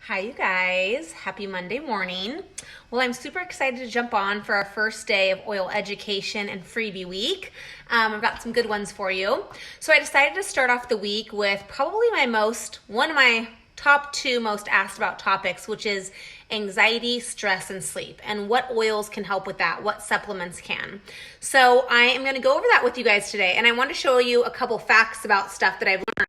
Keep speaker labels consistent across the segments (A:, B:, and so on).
A: Hi, you guys. Happy Monday morning. Well, I'm super excited to jump on for our first day of oil education and freebie week. I've got some good ones for you. So I decided to start off the week with probably one of my top two most asked about topics, which is anxiety, stress, and sleep, and what oils can help with that, what supplements can. So I am going to go over that with you guys today, and I want to show you a couple facts about stuff that I've learned.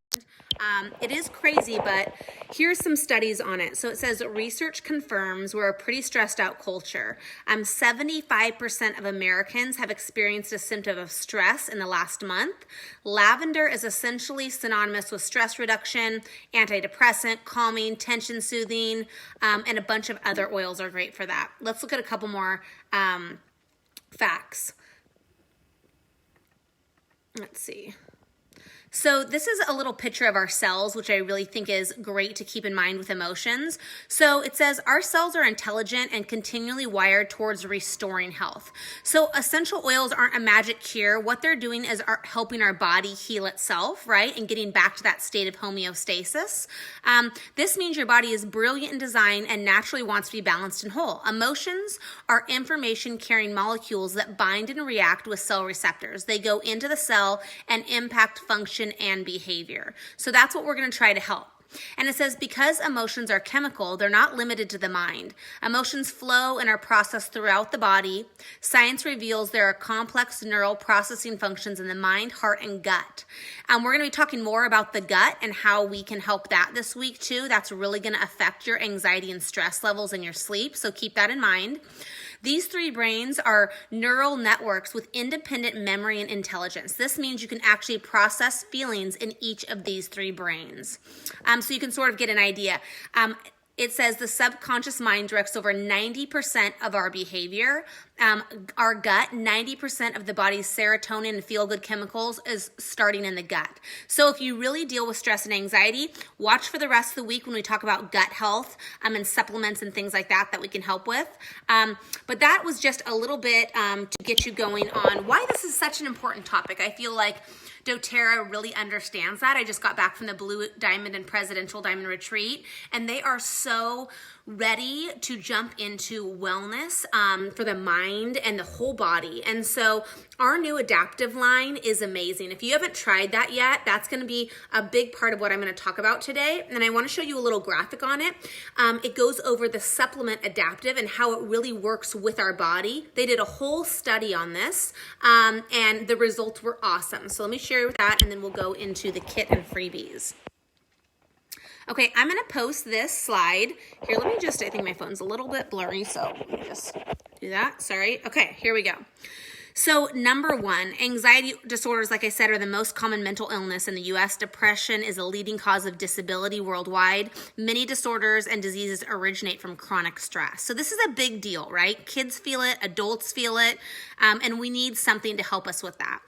A: It is crazy, but here's some studies on it. So it says research confirms we're a pretty stressed out culture. 75% of Americans have experienced a symptom of stress in the last month. Lavender is essentially synonymous with stress reduction, antidepressant, calming, tension soothing, and a bunch of other oils are great for that. Let's look at a couple more facts. Let's see. So this is a little picture of our cells, which I really think is great to keep in mind with emotions. So it says our cells are intelligent and continually wired towards restoring health. So essential oils aren't a magic cure. What they're doing is helping our body heal itself, right? And getting back to that state of homeostasis. This means your body is brilliant in design and naturally wants to be balanced and whole. Emotions are information carrying molecules that bind and react with cell receptors. They go into the cell and impact function and behavior. So that's what we're going to try to help. And it says because emotions are chemical, they're not limited to the mind. Emotions flow and are processed throughout the body. Science reveals there are complex neural processing functions in the mind, heart, and gut. We're going to be talking more about the gut and how we can help that this week too. That's really going to affect your anxiety and stress levels and your sleep. So keep that in mind. These three brains are neural networks with independent memory and intelligence. This means you can actually process feelings in each of these three brains. So you can sort of get an idea. It says the subconscious mind directs over 90% of our behavior. Our gut, 90% of the body's serotonin and feel-good chemicals is starting in the gut. So if you really deal with stress and anxiety, watch for the rest of the week when we talk about gut health and supplements and things like that we can help with. But that was just a little bit to get you going on why this is such an important topic. I feel like doTERRA really understands that. I just got back from the Blue Diamond and Presidential Diamond Retreat, and they are so ready to jump into wellness for the mind and the whole body. And so our new adaptive line is amazing. If you haven't tried that yet, that's going to be a big part of what I'm going to talk about today. And I want to show you a little graphic on it. It goes over the supplement adaptive and how it really works with our body. They did a whole study on this and the results were awesome. So let me share with that and then we'll go into the kit and freebies. Okay, I'm going to post this slide. Here, let me just, I think my phone's a little bit blurry, so let me just do that. Sorry. Okay, here we go. So number one, anxiety disorders, like I said, are the most common mental illness in the U.S. Depression is a leading cause of disability worldwide. Many disorders and diseases originate from chronic stress. So this is a big deal, right? Kids feel it, adults feel it, and we need something to help us with that.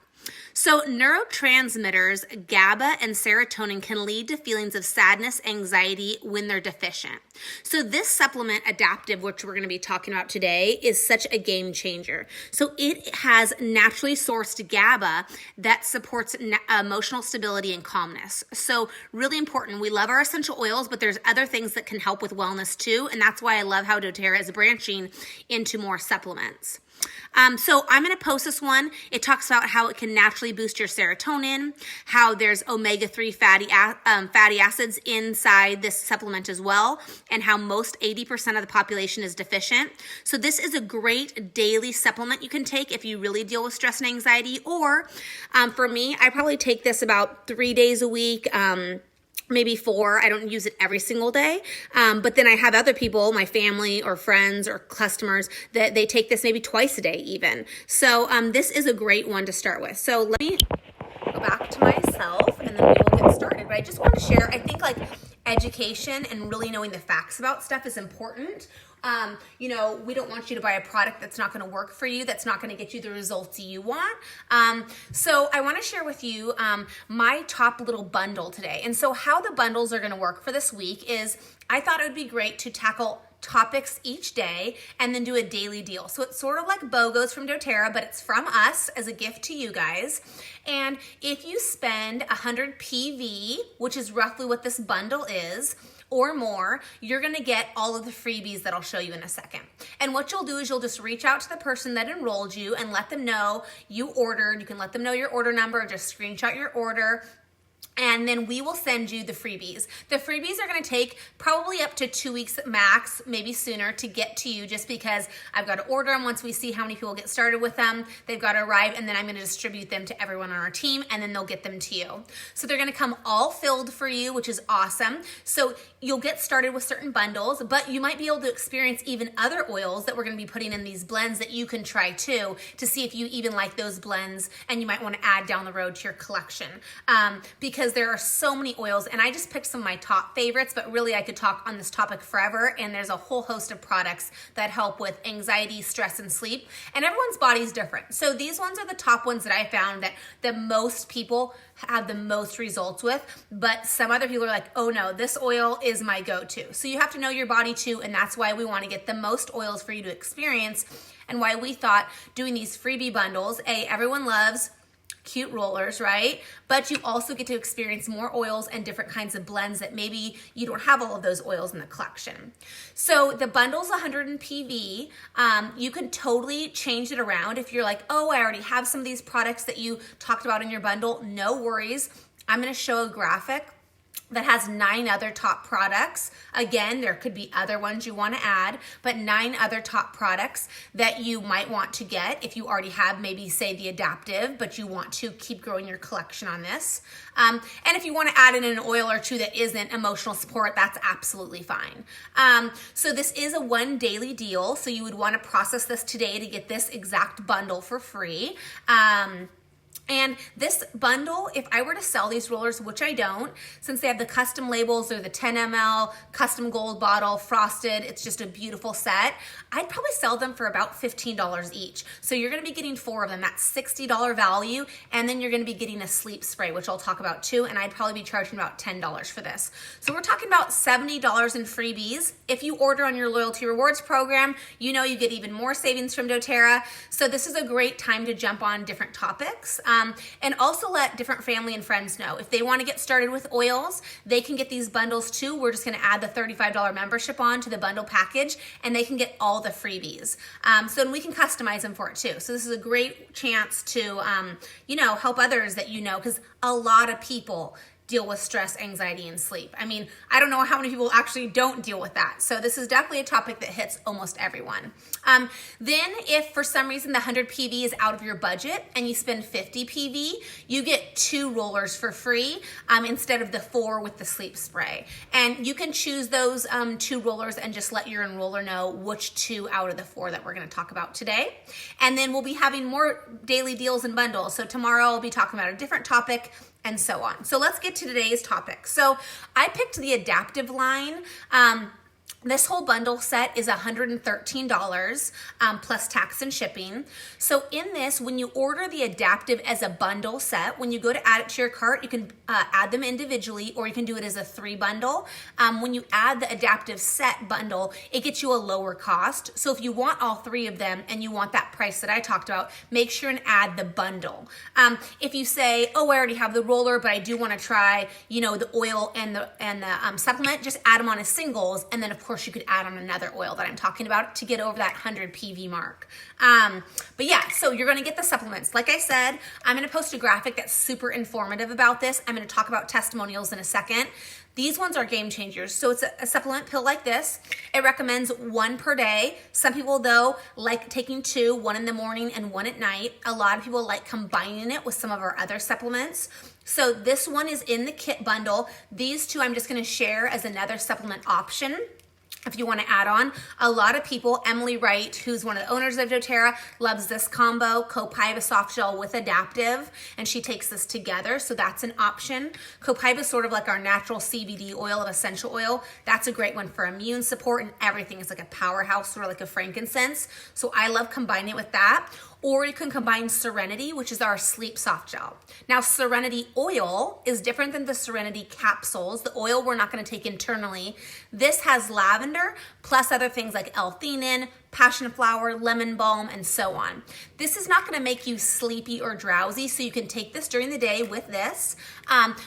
A: So neurotransmitters GABA and serotonin can lead to feelings of sadness, anxiety when they're deficient. So this supplement adaptive, which we're going to be talking about today, is such a game changer. So it has naturally sourced GABA that supports emotional stability and calmness. So really important. We love our essential oils, but there's other things that can help with wellness too. And that's why I love how doTERRA is branching into more supplements. So I'm going to post this one. It talks about how it can naturally boost your serotonin, how there's omega-3 fatty acids inside this supplement as well, and how most 80% of the population is deficient. So this is a great daily supplement you can take if you really deal with stress and anxiety. Or for me, I probably take this about 3 days a week. Maybe 4. I don't use it every single day. But then I have other people, my family or friends or customers, that they take this maybe twice a day even. So this is a great one to start with. So let me go back to myself and then we will get started. But I just want to share, I think like education and really knowing the facts about stuff is important. We don't want you to buy a product that's not going to work for you, that's not going to get you the results you want. So I want to share with you my top little bundle today. And so how the bundles are going to work for this week is I thought it would be great to tackle topics each day and then do a daily deal. So it's sort of like BOGOs from doTERRA, but it's from us as a gift to you guys. And if you spend 100 PV, which is roughly what this bundle is, or more, you're gonna get all of the freebies that I'll show you in a second. And what you'll do is you'll just reach out to the person that enrolled you and let them know you ordered. You can let them know your order number, just screenshot your order, and then we will send you the freebies. The freebies are gonna take probably up to 2 weeks max, maybe sooner, to get to you, just because I've got to order them. Once we see how many people get started with them, they've got to arrive, and then I'm gonna distribute them to everyone on our team, and then they'll get them to you. So they're gonna come all filled for you, which is awesome. So you'll get started with certain bundles, but you might be able to experience even other oils that we're gonna be putting in these blends that you can try too, to see if you even like those blends, and you might wanna add down the road to your collection. Because there are so many oils, and I just picked some of my top favorites, but really I could talk on this topic forever, and there's a whole host of products that help with anxiety, stress, and sleep, and everyone's body is different. So these ones are the top ones that I found that the most people have the most results with, but some other people are like, oh no, this oil is my go-to. So you have to know your body too, and that's why we want to get the most oils for you to experience, and why we thought doing these freebie bundles, everyone loves cute rollers, right? But you also get to experience more oils and different kinds of blends that maybe you don't have all of those oils in the collection. So the bundle's 100 in PV. You can totally change it around. If you're like, oh, I already have some of these products that you talked about in your bundle, no worries. I'm gonna show a graphic that has 9 other top products. Again, there could be other ones you want to add, but 9 other top products that you might want to get if you already have maybe, say, the Adaptive, but you want to keep growing your collection on this. And if you want to add in an oil or two that isn't emotional support, that's absolutely fine. So this is a 1 daily deal, so you would want to process this today to get this exact bundle for free. And this bundle, if I were to sell these rollers, which I don't, since they have the custom labels, they're the 10 ml, custom gold bottle, frosted, it's just a beautiful set, I'd probably sell them for about $15 each. So you're gonna be getting 4 of them, that's $60 value, and then you're gonna be getting a sleep spray, which I'll talk about too, and I'd probably be charging about $10 for this. So we're talking about $70 in freebies. If you order on your loyalty rewards program, you know you get even more savings from doTERRA. So this is a great time to jump on different topics. And also let different family and friends know. If they want to get started with oils, they can get these bundles too. We're just going to add the $35 membership on to the bundle package, and they can get all the freebies. So we can customize them for it too. So this is a great chance to, help others that you know, because a lot of people deal with stress, anxiety, and sleep. I mean, I don't know how many people actually don't deal with that. So this is definitely a topic that hits almost everyone. Then if for some reason the 100 PV is out of your budget and you spend 50 PV, you get 2 rollers for free instead of the 4 with the sleep spray. And you can choose those 2 rollers and just let your enroller know which 2 out of the 4 that we're gonna talk about today. And then we'll be having more daily deals and bundles. So tomorrow I'll be talking about a different topic, and so on. So let's get to today's topic. So I picked the Adaptive line. This whole bundle set is $113 plus tax and shipping. So in this, when you order the Adaptive as a bundle set, when you go to add it to your cart, you can add them individually, or you can do it as a 3 bundle. When you add the Adaptive set bundle, it gets you a lower cost. So if you want all 3 of them and you want that price that I talked about, make sure and add the bundle. If you say, oh, I already have the roller, but I do want to try, the oil and the supplement, just add them on as singles, and then of course you could add on another oil that I'm talking about to get over that 100 PV mark. But yeah, so you're gonna get the supplements. Like I said, I'm gonna post a graphic that's super informative about this. I'm gonna talk about testimonials in a second. These ones are game changers. So it's a supplement pill like this. It recommends 1 per day. Some people though like taking 2, 1 in the morning and 1 at night. A lot of people like combining it with some of our other supplements. So this one is in the kit bundle. These 2 I'm just gonna share as another supplement option. If you want to add on, a lot of people, Emily Wright, who's one of the owners of doTERRA, loves this combo, Copaiba soft gel with Adaptive, and she takes this together, so that's an option. Copaiba is sort of like our natural CBD oil of essential oil. That's a great one for immune support and everything. It's like a powerhouse, sort of like a frankincense. So I love combining it with that. Or you can combine Serenity, which is our sleep soft gel. Now, Serenity oil is different than the Serenity capsules. The oil we're not gonna take internally. This has lavender plus other things like L-theanine, passion flower, lemon balm, and so on. This is not gonna make you sleepy or drowsy, so you can take this during the day with this.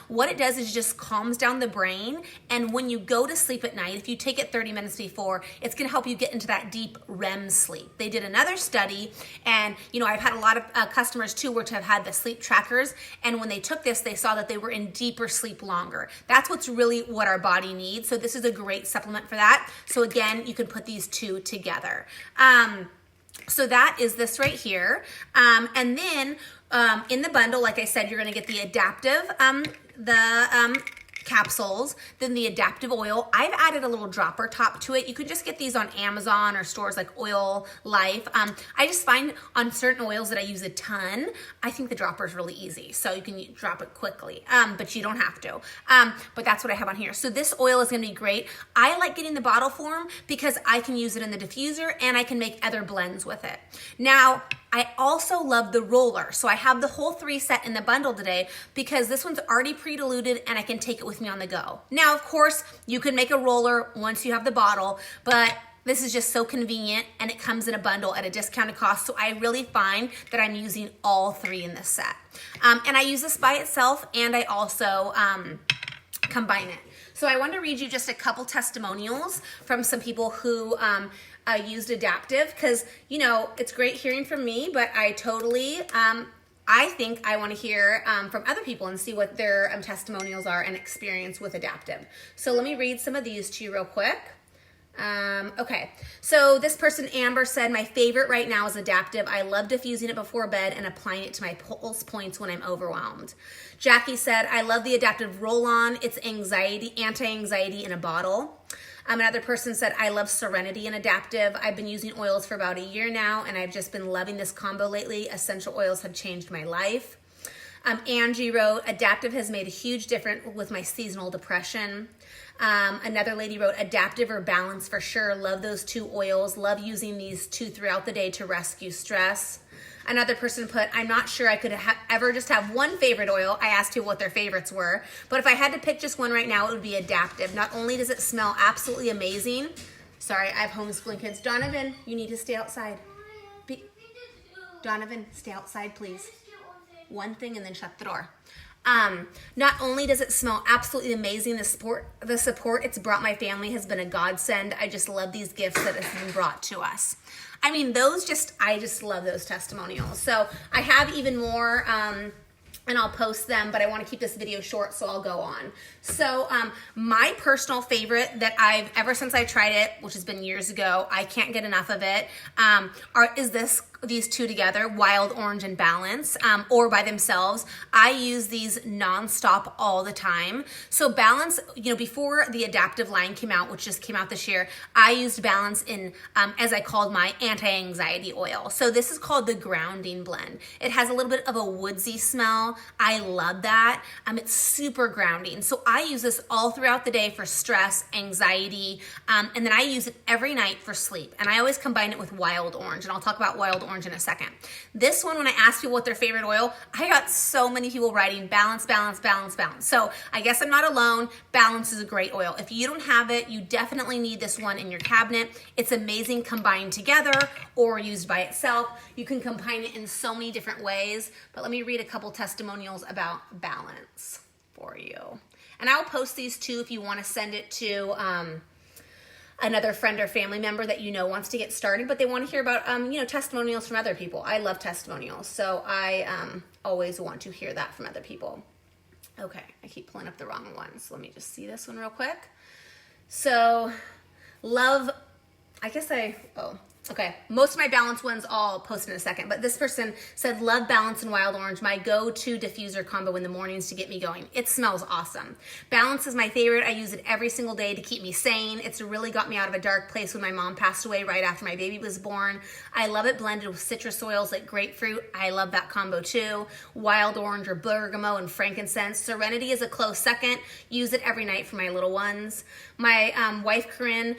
A: What it does is just calms down the brain, and when you go to sleep at night, if you take it 30 minutes before, it's gonna help you get into that deep REM sleep. They did another study, and I've had a lot of customers too which have had the sleep trackers, and when they took this, they saw that they were in deeper sleep longer. That's what's really what our body needs, so this is a great supplement for that. So again, you can put these two together. So that is this right here. And then in the bundle, like I said, you're gonna get the adaptive, capsules, then the adaptive oil. I've added a little dropper top to it. You could just get these on Amazon or stores like Oil Life. I just find on certain oils that I use a ton, I think the dropper is really easy. So you can drop it quickly, but you don't have to. But that's what I have on here. So this oil is gonna be great. I like getting the bottle form because I can use it in the diffuser and I can make other blends with it. Now, I also love the roller. So I have the whole 3 set in the bundle today because this one's already pre-diluted and I can take it with me on the go. Now, of course, you can make a roller once you have the bottle, but this is just so convenient and it comes in a bundle at a discounted cost. So I really find that I'm using all 3 in this set. And I use this by itself and I also combine it. So I want to read you just a couple testimonials from some people who used adaptive because, it's great hearing from me, but I totally, I think I want to hear from other people and see what their testimonials are and experience with adaptive. So let me read some of these to you real quick. Okay, so this person, Amber, said, my favorite right now is adaptive. I love diffusing it before bed and applying it to my pulse points when I'm overwhelmed. Jackie said, I love the adaptive roll-on. It's anti-anxiety in a bottle. Another person said, I love Serenity and adaptive. I've been using oils for about a year now, and I've just been loving this combo lately. Essential oils have changed my life. Angie wrote, adaptive has made a huge difference with my seasonal depression. Another lady wrote, adaptive or balance for sure. Love those 2 oils. Love using these 2 throughout the day to rescue stress. Another person put, I'm not sure I could ever just have one favorite oil. I asked people what their favorites were. But if I had to pick just one right now, it would be adaptive. Not only does it smell absolutely amazing. Sorry, I have homeschooling kids. Donovan, you need to stay outside. Donovan, stay outside, please. One thing and then shut the door. Not only does it smell absolutely amazing, the support it's brought my family has been a godsend. I just love these gifts that have been brought to us. I mean, I just love those testimonials. So I have even more, and I'll post them, but I want to keep this video short, so I'll go on. So my personal favorite that ever since I tried it, which has been years ago, I can't get enough of it, is these 2 together, Wild Orange and Balance, or by themselves. I use these nonstop all the time. So Balance, before the adaptive line came out, which just came out this year, I used Balance in, as I called my anti-anxiety oil. So this is called the Grounding Blend. It has a little bit of a woodsy smell. I love that. It's super grounding. So I use this all throughout the day for stress, anxiety, and then I use it every night for sleep. And I always combine it with Wild Orange, and I'll talk about Wild Orange in a second. This one, when I asked people what their favorite oil, I got so many people writing balance, balance, balance, balance. So I guess I'm not alone. Balance is a great oil. If you don't have it, you definitely need this one in your cabinet. It's amazing combined together or used by itself. You can combine it in so many different ways, but let me read a couple testimonials about Balance for you. And I'll post these too if you want to send it to another friend or family member that wants to get started, but they want to hear about testimonials from other people. I love testimonials, so I always want to hear that from other people. Okay, I keep pulling up the wrong one, so let me just see this one real quick. So, okay, most of my Balance ones I'll post in a second, but this person said, love Balance and Wild Orange, my go-to diffuser combo in the mornings to get me going. It smells awesome. Balance is my favorite. I use it every single day to keep me sane. It's really got me out of a dark place when my mom passed away right after my baby was born. I love it blended with citrus oils like grapefruit. I love that combo too. Wild Orange or bergamot and frankincense. Serenity is a close second. Use it every night for my little ones. My wife Corinne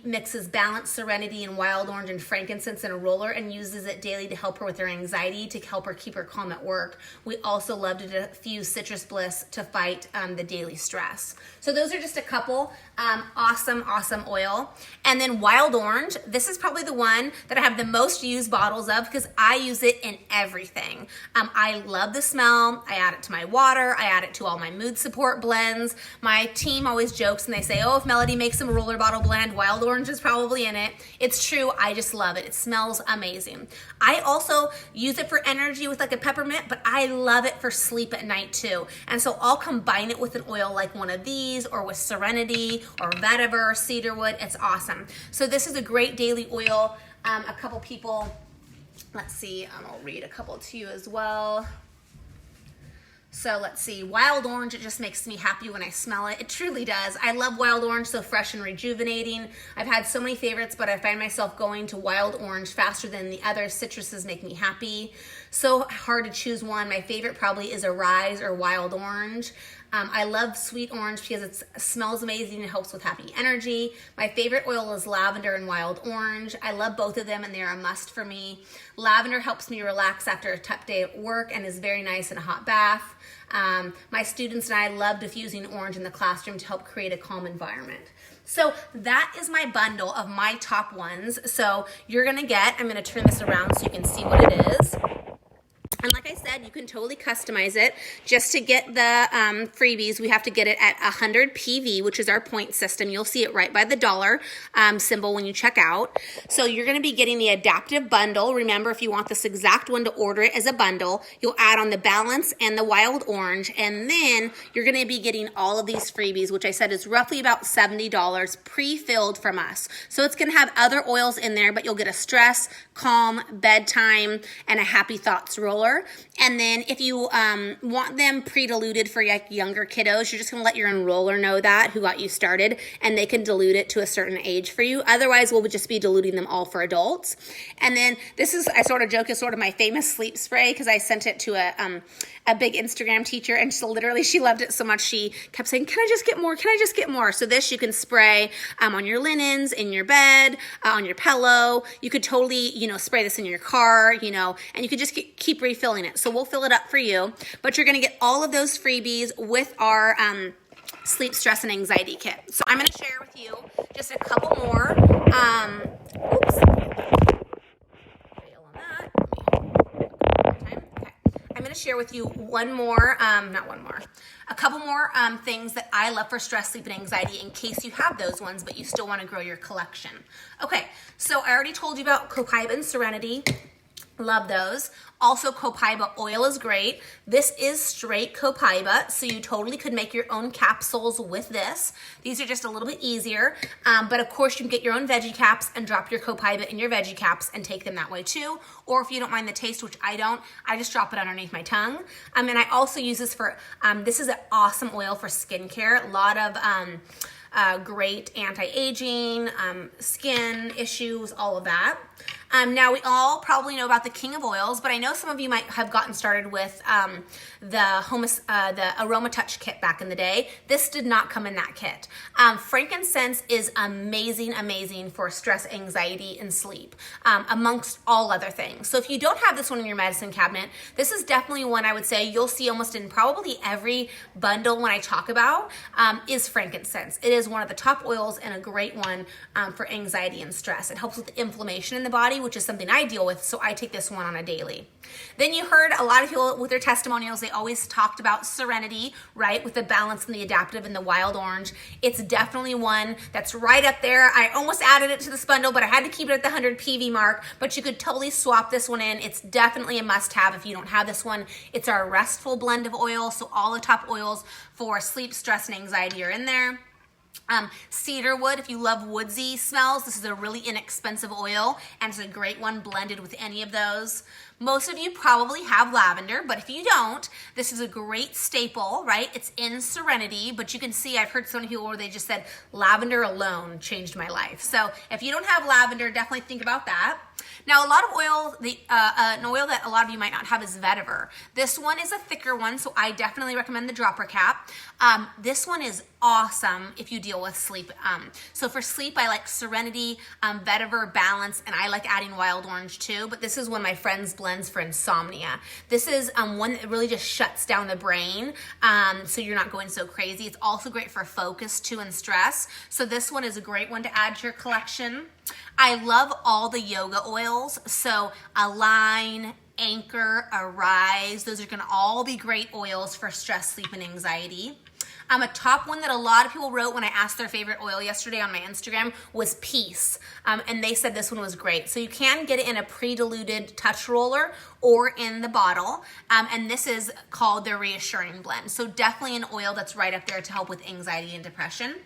A: mixes Balance, Serenity, and Wild Orange and frankincense in a roller and uses it daily to help her with her anxiety, to help her keep her calm at work. We also love to diffuse Citrus Bliss to fight the daily stress. So those are just a couple. Awesome oil. And then Wild Orange, this is probably the one that I have the most used bottles of because I use it in everything. I love the smell. I add it to my water. I add it to all my mood support blends. My team always jokes and they say, oh, if Melody makes some roller bottle blend, Wild Orange is probably in it. It's true. I just love it. It smells amazing. I also use it for energy with like a peppermint, but I love it for sleep at night too. And so I'll combine it with an oil like one of these or with Serenity or vetiver, cedarwood. It's awesome. So this is a great daily oil. A couple people, let's see, I'll read a couple to you as well. So let's see, Wild Orange, it just makes me happy when I smell it. It truly does. I love Wild Orange, so fresh and rejuvenating. I've had so many favorites, but I find myself going to Wild Orange faster than the other citruses make me happy. So hard to choose one. My favorite probably is Arise or Wild Orange. I love Sweet Orange because it smells amazing and helps with happy energy. My favorite oil is Lavender and Wild Orange. I love both of them and they're a must for me. Lavender helps me relax after a tough day at work and is very nice in a hot bath. My students and I love diffusing orange in the classroom to help create a calm environment. So that is my bundle of my top ones. So you're gonna get, I'm gonna turn this around so you can see what it is. And like I said, you can totally customize it. Just to get the freebies, we have to get it at 100 PV, which is our point system. You'll see it right by the dollar symbol when you check out. So you're going to be getting the adaptive bundle. Remember, if you want this exact one to order it as a bundle, you'll add on the Balance and the Wild Orange. And then you're going to be getting all of these freebies, which I said is roughly about $70 pre-filled from us. So it's going to have other oils in there, but you'll get a stress, calm, bedtime, and a happy thoughts roller. And then if you want them pre-diluted for younger kiddos, you're just going to let your enroller know that, who got you started, and they can dilute it to a certain age for you. Otherwise, we'll just be diluting them all for adults. And then this is, I sort of joke, is sort of my famous sleep spray because I sent it to a big Instagram teacher, and so literally she loved it so much she kept saying, can I just get more? Can I just get more? So this you can spray on your linens, in your bed, on your pillow. You could totally, spray this in your car, and you could just keep refilling it. So we'll fill it up for you, but you're going to get all of those freebies with our sleep, stress, and anxiety kit. So I'm going to share with you just a couple more. Oops. Fail on that. Okay. I'm going to share with you a couple more things that I love for stress, sleep, and anxiety in case you have those ones, but you still want to grow your collection. Okay, so I already told you about Copaiba and Serenity. Love those. Also, Copaiba oil is great. This is straight Copaiba, so you totally could make your own capsules with this. These are just a little bit easier, but of course you can get your own veggie caps and drop your Copaiba in your veggie caps and take them that way too. Or if you don't mind the taste, which I don't, I just drop it underneath my tongue. And I also use this for, this is an awesome oil for skincare. A lot of great anti-aging, skin issues, all of that. Now we all probably know about the King of Oils, but I know some of you might have gotten started with the Aroma Touch kit back in the day. This did not come in that kit. Frankincense is amazing for stress, anxiety, and sleep, amongst all other things. So if you don't have this one in your medicine cabinet, this is definitely one I would say you'll see almost in probably every bundle when I talk about is frankincense. It is one of the top oils and a great one for anxiety and stress. It helps with inflammation in the body, which is something I deal with, so I take this one on a daily. Then you heard a lot of people with their testimonials, they always talked about Serenity, right, with the Balance and the Adaptive and the Wild Orange. It's definitely one that's right up there. I almost added it to this bundle, but I had to keep it at the 100 PV mark, but you could totally swap this one in. It's definitely a must-have if you don't have this one. It's our restful blend of oil, so all the top oils for sleep, stress, and anxiety are in there. Cedarwood, if you love woodsy smells, this is a really inexpensive oil, and it's a great one blended with any of those. Most of you probably have lavender, but if you don't, this is a great staple, right? It's in Serenity, but you can see I've heard so many people where they just said lavender alone changed my life. So if you don't have lavender, definitely think about that. Now, a lot of oil, an oil that a lot of you might not have is vetiver. This one is a thicker one, so I definitely recommend the dropper cap. This one is awesome if you deal with sleep. So for sleep, I like Serenity, vetiver, Balance, and I like adding wild orange too, but this is one of my friends blends for insomnia. This is one that really just shuts down the brain, so you're not going so crazy. It's also great for focus too and stress. So this one is a great one to add to your collection. I love all the yoga oils. So Align, Anchor, Arise, those are gonna all be great oils for stress, sleep, and anxiety. A top one that a lot of people wrote when I asked their favorite oil yesterday on my Instagram was Peace. And they said this one was great. So you can get it in a pre-diluted touch roller or in the bottle. And this is called the Reassuring Blend. So definitely an oil that's right up there to help with anxiety and depression.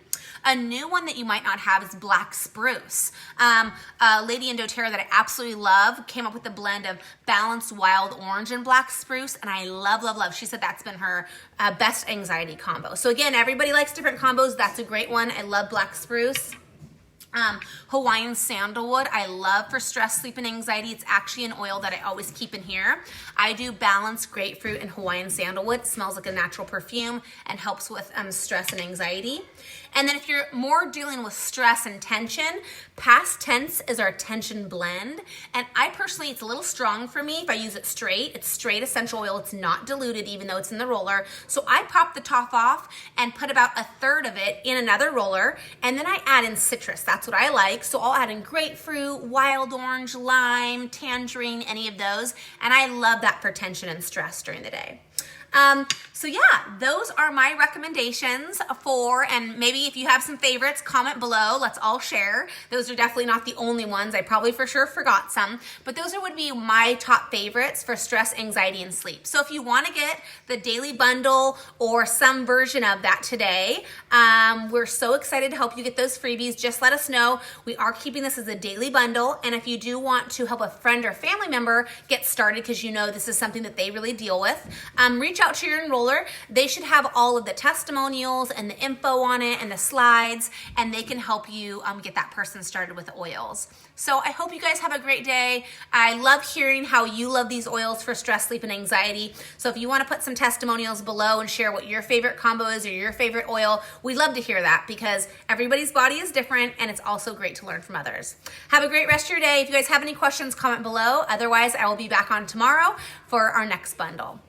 A: A new one that you might not have is Black Spruce. A lady in doTERRA that I absolutely love came up with a blend of Balanced Wild Orange and Black Spruce, and I love, love, love. She said that's been her best anxiety combo. So again, everybody likes different combos. That's a great one. I love Black Spruce. Hawaiian Sandalwood, I love for stress, sleep, and anxiety. It's actually an oil that I always keep in here. I do Balance Grapefruit and Hawaiian Sandalwood. It smells like a natural perfume and helps with stress and anxiety. And then if you're more dealing with stress and tension, Past Tense is our tension blend. And I personally, it's a little strong for me if I use it straight. It's straight essential oil. It's not diluted even though it's in the roller. So I pop the top off and put about a third of it in another roller. And then I add in citrus. That's what I like. So I'll add in grapefruit, wild orange, lime, tangerine, any of those. And I love that for tension and stress during the day. So yeah, those are my recommendations for, and maybe if you have some favorites, comment below. Let's all share. Those are definitely not the only ones. I probably for sure forgot some, but those would be my top favorites for stress, anxiety, and sleep. So if you want to get the daily bundle or some version of that today, we're so excited to help you get those freebies. Just let us know. We are keeping this as a daily bundle. And if you do want to help a friend or family member get started, because you know this is something that they really deal with, reach out to your enroller. They should have all of the testimonials and the info on it and the slides, and they can help you get that person started with oils. So I hope you guys have a great day. I love hearing how you love these oils for stress, sleep, and anxiety. So if you want to put some testimonials below and share what your favorite combo is or your favorite oil, we'd love to hear that because everybody's body is different and it's also great to learn from others. Have a great rest of your day. If you guys have any questions, comment below. Otherwise, I will be back on tomorrow for our next bundle.